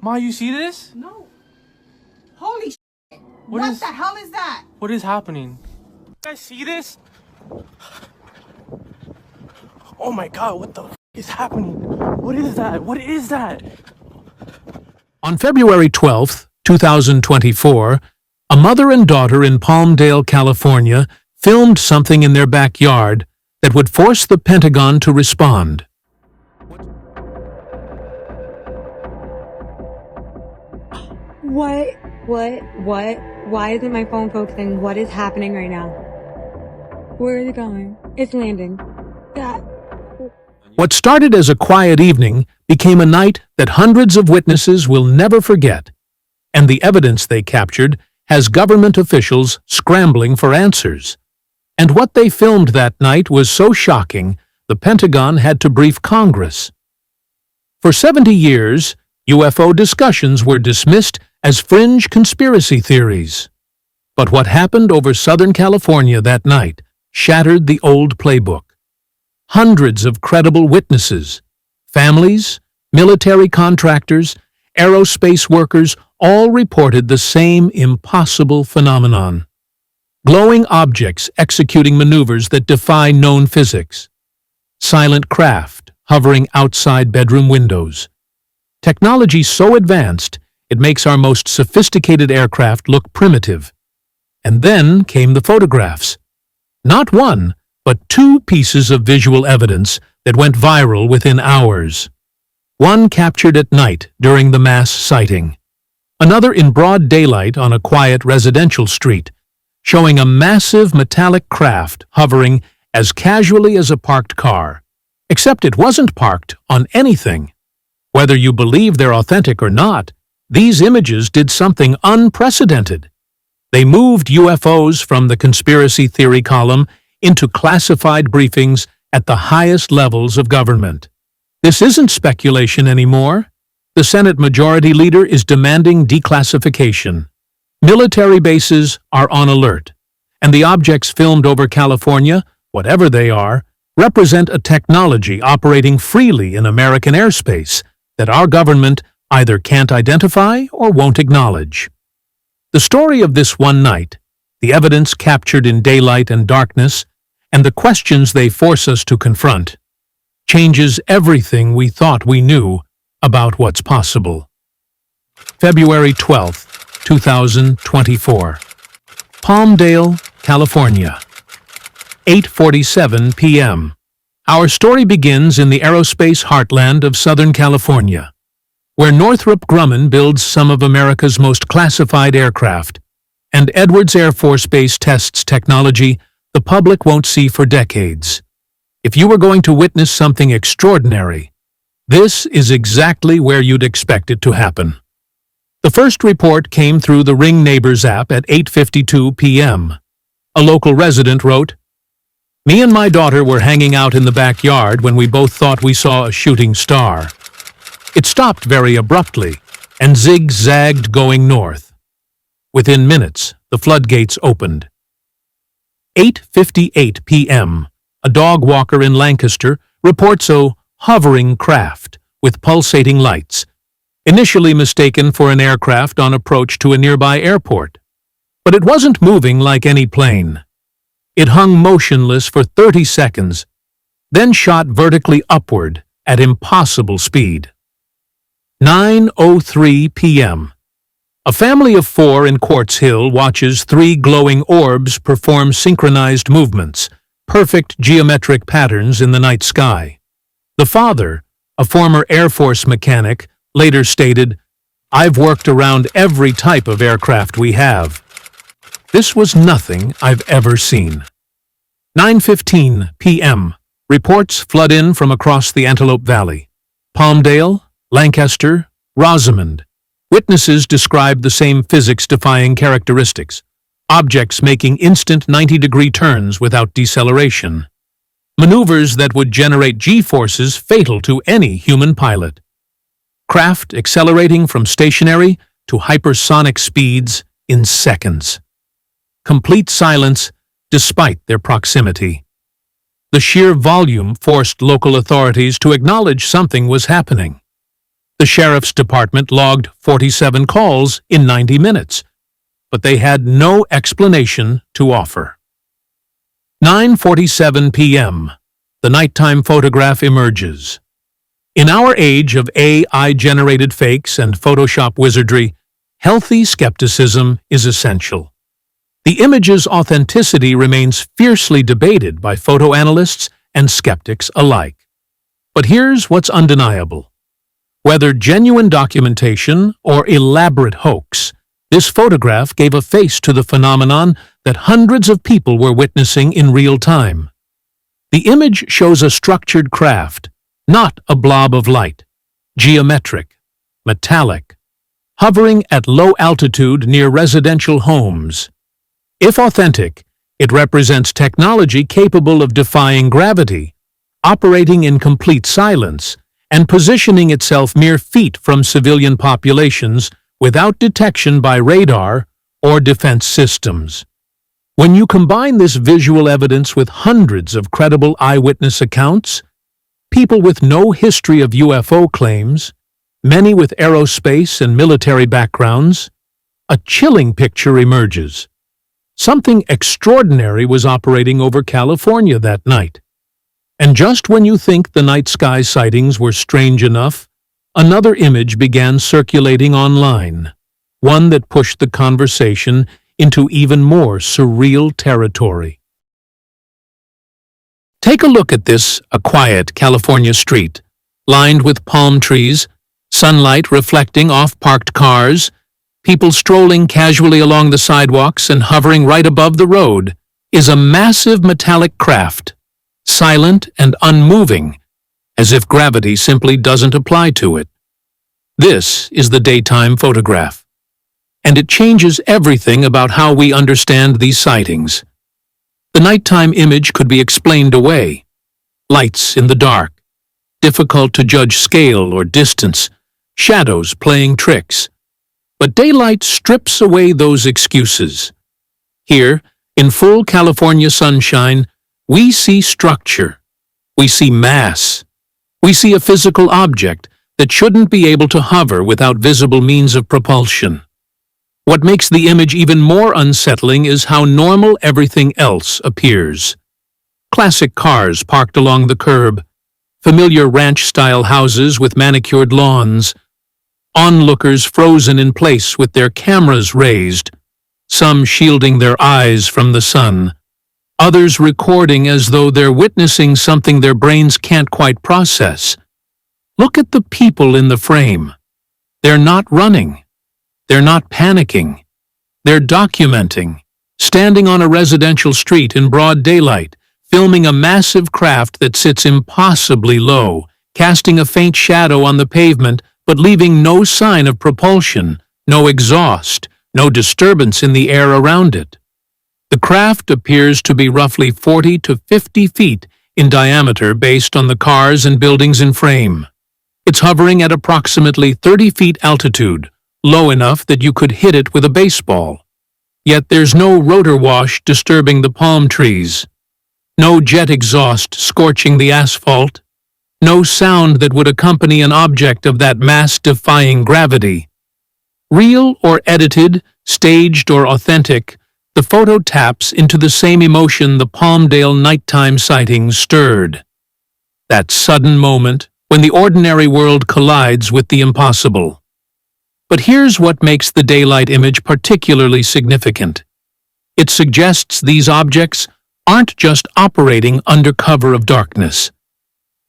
Ma, you see this? No. Holy shit. What the hell is that? What is happening? You guys see this? Oh my god, what the is happening? What is that? What is that? On February 12th, 2024, a mother and daughter in Palmdale, California, filmed something in their backyard that would force the Pentagon to respond. What? Why isn't my phone focusing? What is happening right now? Where is it going? It's landing. God. What started as a quiet evening became a night that hundreds of witnesses will never forget, and the evidence they captured has government officials scrambling for answers. And what they filmed that night was so shocking, the Pentagon had to brief Congress. For 70 years, UFO discussions were dismissed as fringe conspiracy theories. But what happened over Southern California that night shattered the old playbook. Hundreds of credible witnesses, families, military contractors, aerospace workers all reported the same impossible phenomenon. Glowing objects executing maneuvers that defy known physics. Silent craft hovering outside bedroom windows. Technology so advanced, it makes our most sophisticated aircraft look primitive. And then came the photographs. Not one, but two pieces of visual evidence that went viral within hours. One captured at night during the mass sighting. Another in broad daylight on a quiet residential street, showing a massive metallic craft hovering as casually as a parked car. Except it wasn't parked on anything. Whether you believe they're authentic or not, these images did something unprecedented. They moved UFOs from the conspiracy theory column into classified briefings at the highest levels of government. This isn't speculation anymore. The Senate Majority Leader is demanding declassification. Military bases are on alert, and the objects filmed over California, whatever they are, represent a technology operating freely in American airspace that our government either can't identify or won't acknowledge. The story of this one night, the evidence captured in daylight and darkness, and the questions they force us to confront, changes everything we thought we knew about what's possible. February 12th, 2024. Palmdale, California. 8:47 p.m. Our story begins in the aerospace heartland of Southern California, where Northrop Grumman builds some of America's most classified aircraft, and Edwards Air Force Base tests technology the public won't see for decades. If you were going to witness something extraordinary, this is exactly where you'd expect it to happen. The first report came through the Ring Neighbors app at 8:52 p.m. A local resident wrote, "Me and my daughter were hanging out in the backyard when we both thought we saw a shooting star. It stopped very abruptly and zigzagged going north. Within minutes, the floodgates opened." 8:58 p.m. A dog walker in Lancaster reports a hovering craft with pulsating lights, initially mistaken for an aircraft on approach to a nearby airport. But it wasn't moving like any plane. It hung motionless for 30 seconds, then shot vertically upward at impossible speed. 9:03 p.m. A family of 4 in Quartz Hill watches 3 glowing orbs perform synchronized movements, perfect geometric patterns in the night sky. The father, a former Air Force mechanic, later stated, "I've worked around every type of aircraft we have. This was nothing I've ever seen." 9:15 p.m. Reports flood in from across the Antelope Valley. Palmdale, Lancaster, Rosamond. Witnesses describe the same physics-defying characteristics, objects making instant 90-degree turns without deceleration, maneuvers that would generate G-forces fatal to any human pilot, craft accelerating from stationary to hypersonic speeds in seconds. Complete silence despite their proximity. The sheer volume forced local authorities to acknowledge something was happening. The sheriff's department logged 47 calls in 90 minutes, but they had no explanation to offer. 9:47 p.m. The nighttime photograph emerges. In our age of AI-generated fakes and Photoshop wizardry, healthy skepticism is essential. The image's authenticity remains fiercely debated by photo analysts and skeptics alike. But here's what's undeniable. Whether genuine documentation or elaborate hoax, this photograph gave a face to the phenomenon that hundreds of people were witnessing in real time. The image shows a structured craft, not a blob of light, geometric, metallic, hovering at low altitude near residential homes. If authentic, it represents technology capable of defying gravity, operating in complete silence, and positioning itself mere feet from civilian populations without detection by radar or defense systems. When you combine this visual evidence with hundreds of credible eyewitness accounts, people with no history of UFO claims, many with aerospace and military backgrounds, a chilling picture emerges. Something extraordinary was operating over California that night. And just when you think the night sky sightings were strange enough, another image began circulating online, one that pushed the conversation into even more surreal territory. Take a look at this, a quiet California street, lined with palm trees, sunlight reflecting off parked cars, people strolling casually along the sidewalks and hovering right above the road, is a massive metallic craft, silent and unmoving, as if gravity simply doesn't apply to it. This is the daytime photograph, and it changes everything about how we understand these sightings. The nighttime image could be explained away. Lights in the dark, difficult to judge scale or distance, shadows playing tricks. But daylight strips away those excuses. Here, in full California sunshine, we see structure. We see mass. We see a physical object that shouldn't be able to hover without visible means of propulsion. What makes the image even more unsettling is how normal everything else appears. Classic cars parked along the curb, familiar ranch-style houses with manicured lawns, onlookers frozen in place with their cameras raised, some shielding their eyes from the sun, others recording as though they're witnessing something their brains can't quite process. Look at the people in the frame. They're not running. They're not panicking. They're documenting, standing on a residential street in broad daylight, filming a massive craft that sits impossibly low, casting a faint shadow on the pavement but leaving no sign of propulsion, no exhaust, no disturbance in the air around it. The craft appears to be roughly 40 to 50 feet in diameter based on the cars and buildings in frame. It's hovering at approximately 30 feet altitude, low enough that you could hit it with a baseball. Yet there's no rotor wash disturbing the palm trees, no jet exhaust scorching the asphalt, no sound that would accompany an object of that mass-defying gravity. Real or edited, staged or authentic, the photo taps into the same emotion the Palmdale nighttime sightings stirred. That sudden moment when the ordinary world collides with the impossible. But here's what makes the daylight image particularly significant. It suggests these objects aren't just operating under cover of darkness.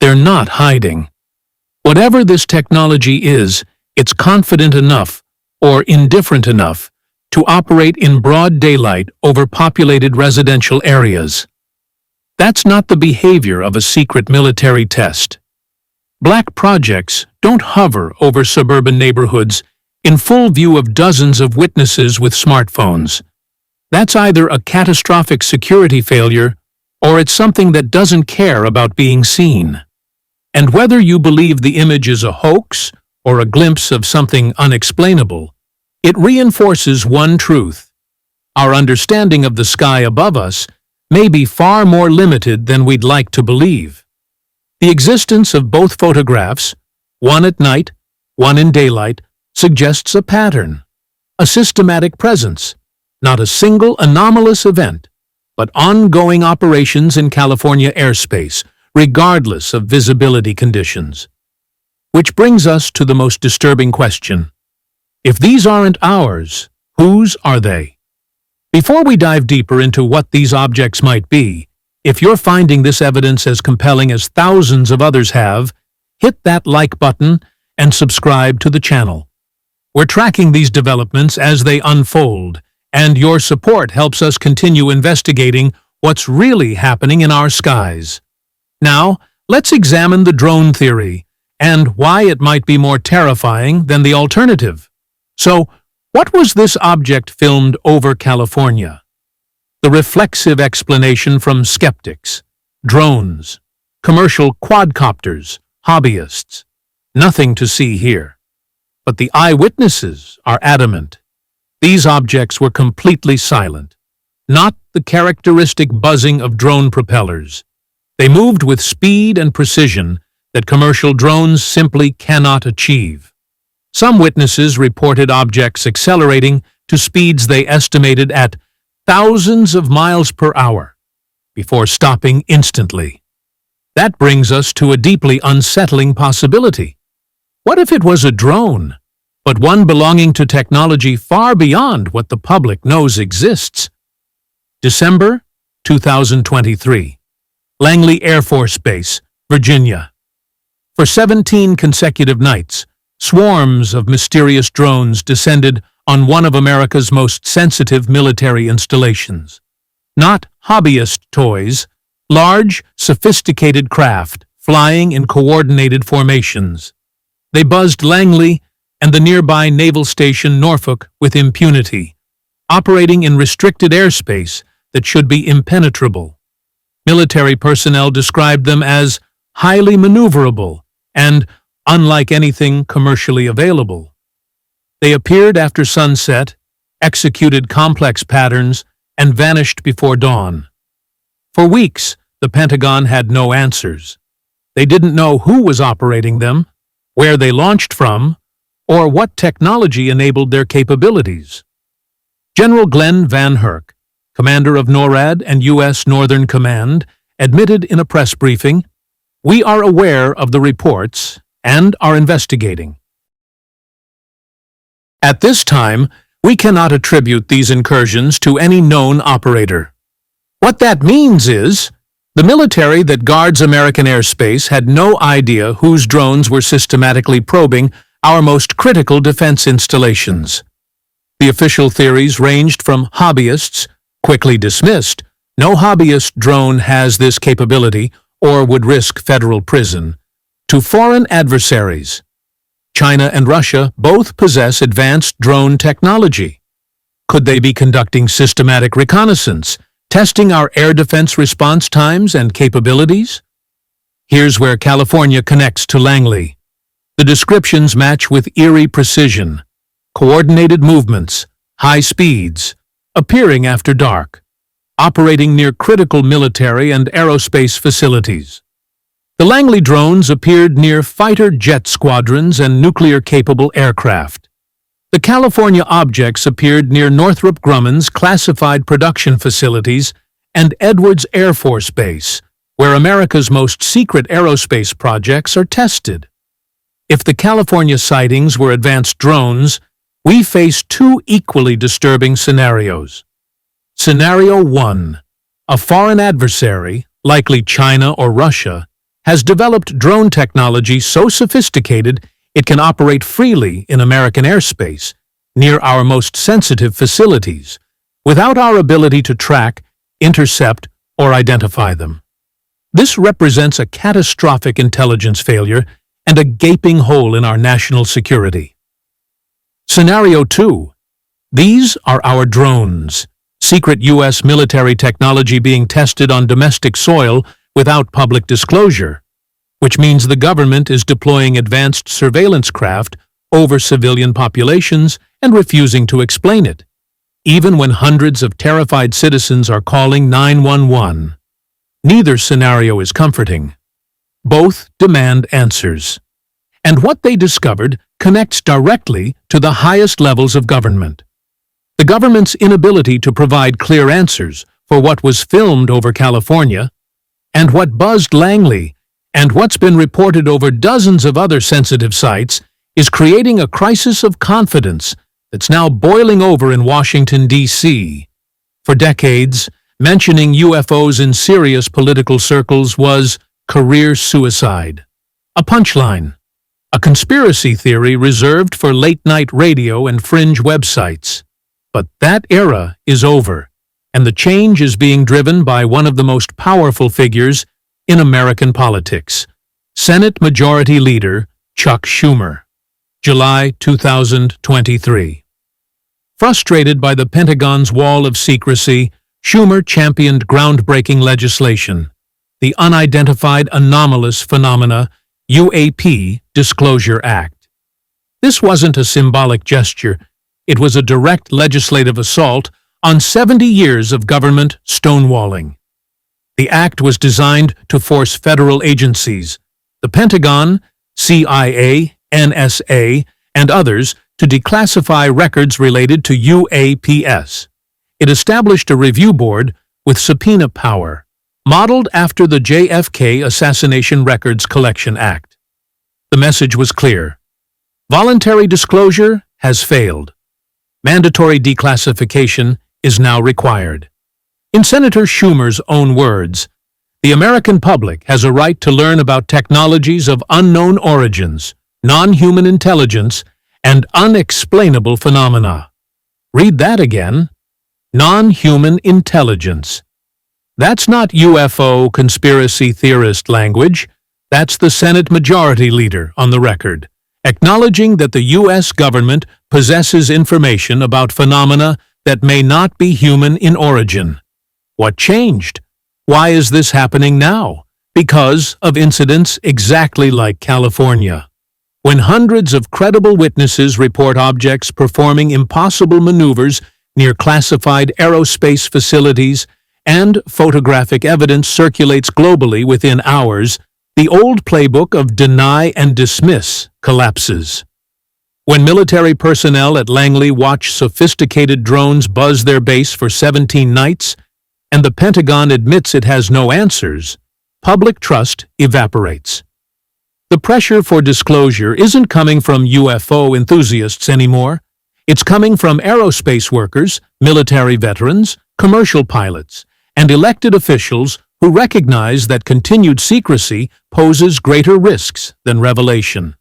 They're not hiding. Whatever this technology is, it's confident enough, or indifferent enough, to operate in broad daylight over populated residential areas. That's not the behavior of a secret military test. Black projects don't hover over suburban neighborhoods in full view of dozens of witnesses with smartphones. That's either a catastrophic security failure or it's something that doesn't care about being seen. And whether you believe the image is a hoax or a glimpse of something unexplainable, it reinforces one truth. Our understanding of the sky above us may be far more limited than we'd like to believe. The existence of both photographs, one at night one in daylight, suggests a pattern, a systematic presence, not a single anomalous event, but ongoing operations in California airspace, regardless of visibility conditions. Which brings us to the most disturbing question. If these aren't ours, whose are they? Before we dive deeper into what these objects might be, if you're finding this evidence as compelling as thousands of others have, hit that like button and subscribe to the channel. We're tracking these developments as they unfold, and your support helps us continue investigating what's really happening in our skies. Now, let's examine the drone theory and why it might be more terrifying than the alternative. So, what was this object filmed over California? The reflexive explanation from skeptics: drones, commercial quadcopters, hobbyists. Nothing to see here. But the eyewitnesses are adamant. These objects were completely silent, not the characteristic buzzing of drone propellers. They moved with speed and precision that commercial drones simply cannot achieve. Some witnesses reported objects accelerating to speeds they estimated at thousands of miles per hour, before stopping instantly. That brings us to a deeply unsettling possibility. What if it was a drone, but one belonging to technology far beyond what the public knows exists? December 2023. Langley Air Force Base, Virginia. For 17 consecutive nights, swarms of mysterious drones descended on one of America's most sensitive military installations. Not hobbyist toys, large, sophisticated craft flying in coordinated formations. They buzzed Langley and the nearby naval station Norfolk with impunity, operating in restricted airspace that should be impenetrable. Military personnel described them as highly maneuverable and unlike anything commercially available. They appeared after sunset, executed complex patterns, and vanished before dawn. For weeks, the Pentagon had no answers. They didn't know who was operating them, where they launched from, or what technology enabled their capabilities. General Glenn Van Herk, commander of NORAD and U.S. Northern Command, admitted in a press briefing, "We are aware of the reports and are investigating." At this time, we cannot attribute these incursions to any known operator. What that means is, the military that guards American airspace had no idea whose drones were systematically probing our most critical defense installations. The official theories ranged from hobbyists, quickly dismissed, no hobbyist drone has this capability or would risk federal prison, to foreign adversaries. China and Russia both possess advanced drone technology. Could they be conducting systematic reconnaissance, testing our air defense response times and capabilities? Here's where California connects to Langley. The descriptions match with eerie precision: coordinated movements, high speeds, appearing after dark, operating near critical military and aerospace facilities. The Langley drones appeared near fighter jet squadrons and nuclear-capable aircraft. The California objects appeared near Northrop Grumman's classified production facilities and Edwards Air Force Base, where America's most secret aerospace projects are tested. If the California sightings were advanced drones, we face two equally disturbing scenarios. Scenario 1. A foreign adversary, likely China or Russia, has developed drone technology so sophisticated it can operate freely in American airspace, near our most sensitive facilities, without our ability to track, intercept, or identify them. This represents a catastrophic intelligence failure and a gaping hole in our national security. Scenario 2. These are our drones, secret U.S. military technology being tested on domestic soil without public disclosure, which means the government is deploying advanced surveillance craft over civilian populations and refusing to explain it, even when hundreds of terrified citizens are calling 911. Neither scenario is comforting. Both demand answers. And what they discovered connects directly to the highest levels of government. The government's inability to provide clear answers for what was filmed over California, and what buzzed Langley, and what's been reported over dozens of other sensitive sites, is creating a crisis of confidence that's now boiling over in Washington, D.C. For decades, mentioning UFOs in serious political circles was career suicide. A punchline. A conspiracy theory reserved for late-night radio and fringe websites. But that era is over, and the change is being driven by one of the most powerful figures in American politics, Senate Majority Leader Chuck Schumer. July 2023. Frustrated by the Pentagon's wall of secrecy, Schumer championed groundbreaking legislation, the Unidentified Anomalous Phenomena UAP Disclosure Act. This wasn't a symbolic gesture, it was a direct legislative assault on 70 years of government stonewalling. The act was designed to force federal agencies, the Pentagon, CIA, NSA, and others, to declassify records related to UAPs. It established a review board with subpoena power, modeled after the JFK Assassination Records Collection Act. The message was clear. Voluntary disclosure has failed. Mandatory declassification is now required. In Senator Schumer's own words, the American public has a right to learn about technologies of unknown origins, non-human intelligence, and unexplainable phenomena. Read that again. Non-human intelligence. That's not UFO conspiracy theorist language. That's the Senate Majority Leader on the record, acknowledging that the U.S. government possesses information about phenomena that may not be human in origin. What changed? Why is this happening now? Because of incidents exactly like California. When hundreds of credible witnesses report objects performing impossible maneuvers near classified aerospace facilities, and photographic evidence circulates globally within hours, the old playbook of deny and dismiss collapses. When military personnel at Langley watch sophisticated drones buzz their base for 17 nights, and the Pentagon admits it has no answers, public trust evaporates. The pressure for disclosure isn't coming from UFO enthusiasts anymore. It's coming from aerospace workers, military veterans, commercial pilots, and elected officials who recognize that continued secrecy poses greater risks than revelation.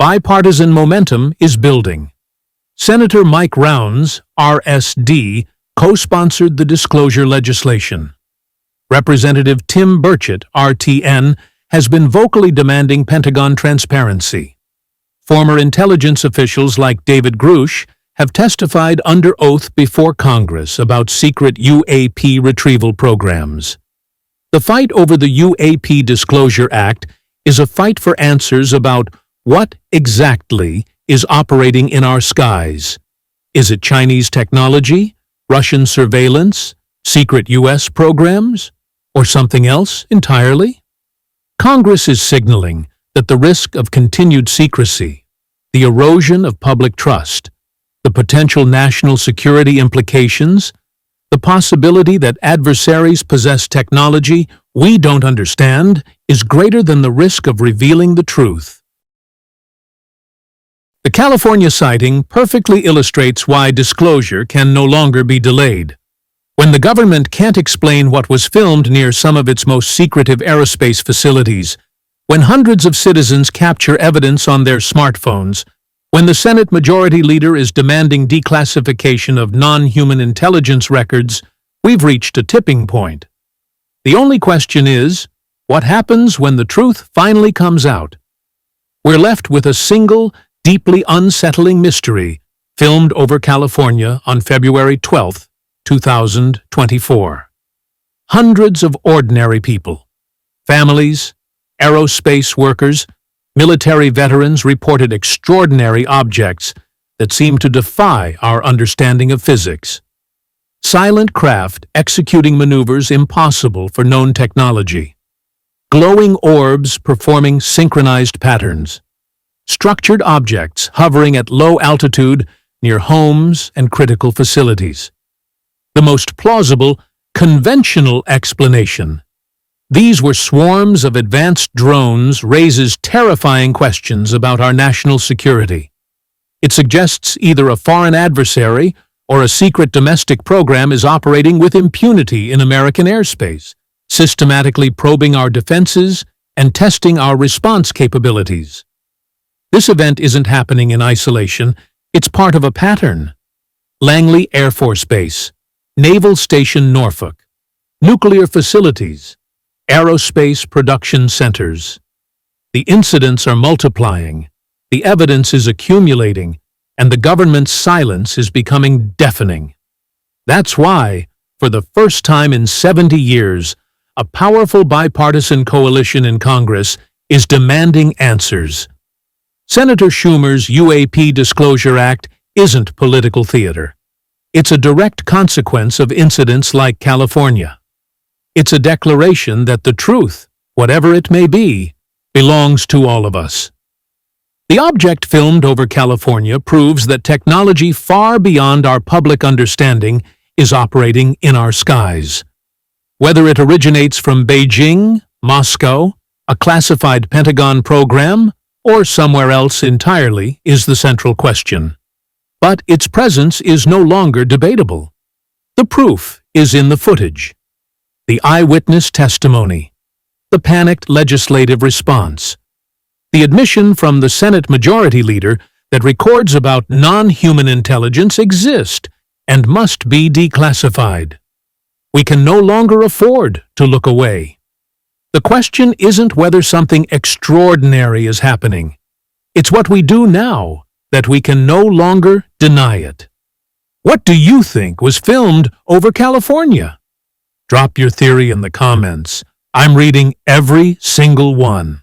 Bipartisan momentum is building. Senator Mike Rounds, RSD, co-sponsored the disclosure legislation. Representative Tim Burchett, RTN, has been vocally demanding Pentagon transparency. Former intelligence officials like David Grush have testified under oath before Congress about secret UAP retrieval programs. The fight over the UAP Disclosure Act is a fight for answers about what exactly is operating in our skies. Is it Chinese technology, Russian surveillance, secret U.S. programs, or something else entirely? Congress is signaling that the risk of continued secrecy, the erosion of public trust, the potential national security implications, the possibility that adversaries possess technology we don't understand is greater than the risk of revealing the truth. The California sighting perfectly illustrates why disclosure can no longer be delayed. When the government can't explain what was filmed near some of its most secretive aerospace facilities, when hundreds of citizens capture evidence on their smartphones, when the Senate Majority Leader is demanding declassification of non-human intelligence records, we've reached a tipping point. The only question is, what happens when the truth finally comes out? We're left with a single, deeply unsettling mystery filmed over California on February 12, 2024. Hundreds of ordinary people, families, aerospace workers, military veterans reported extraordinary objects that seem to defy our understanding of physics. Silent craft executing maneuvers impossible for known technology. Glowing orbs performing synchronized patterns. structured objects hovering at low altitude near homes and critical facilities. The most plausible, conventional explanation. These were swarms of advanced drones raises terrifying questions about our national security. It suggests either a foreign adversary or a secret domestic program is operating with impunity in American airspace, systematically probing our defenses and testing our response capabilities. This event isn't happening in isolation, it's part of a pattern. Langley Air Force Base, Naval Station Norfolk, nuclear facilities, aerospace production centers. The incidents are multiplying, the evidence is accumulating, and the government's silence is becoming deafening. That's why, for the first time in 70 years, a powerful bipartisan coalition in Congress is demanding answers. Senator Schumer's UAP Disclosure Act isn't political theater. It's a direct consequence of incidents like California. It's a declaration that the truth, whatever it may be, belongs to all of us. The object filmed over California proves that technology far beyond our public understanding is operating in our skies. Whether it originates from Beijing, Moscow, a classified Pentagon program, or somewhere else entirely is the central question. But its presence is no longer debatable. The proof is in the footage. The eyewitness testimony, the panicked legislative response, the admission from the Senate Majority Leader that records about non-human intelligence exist and must be declassified. We can no longer afford to look away. The question isn't whether something extraordinary is happening. It's what we do now that we can no longer deny it. What do you think was filmed over California? Drop your theory in the comments. I'm reading every single one.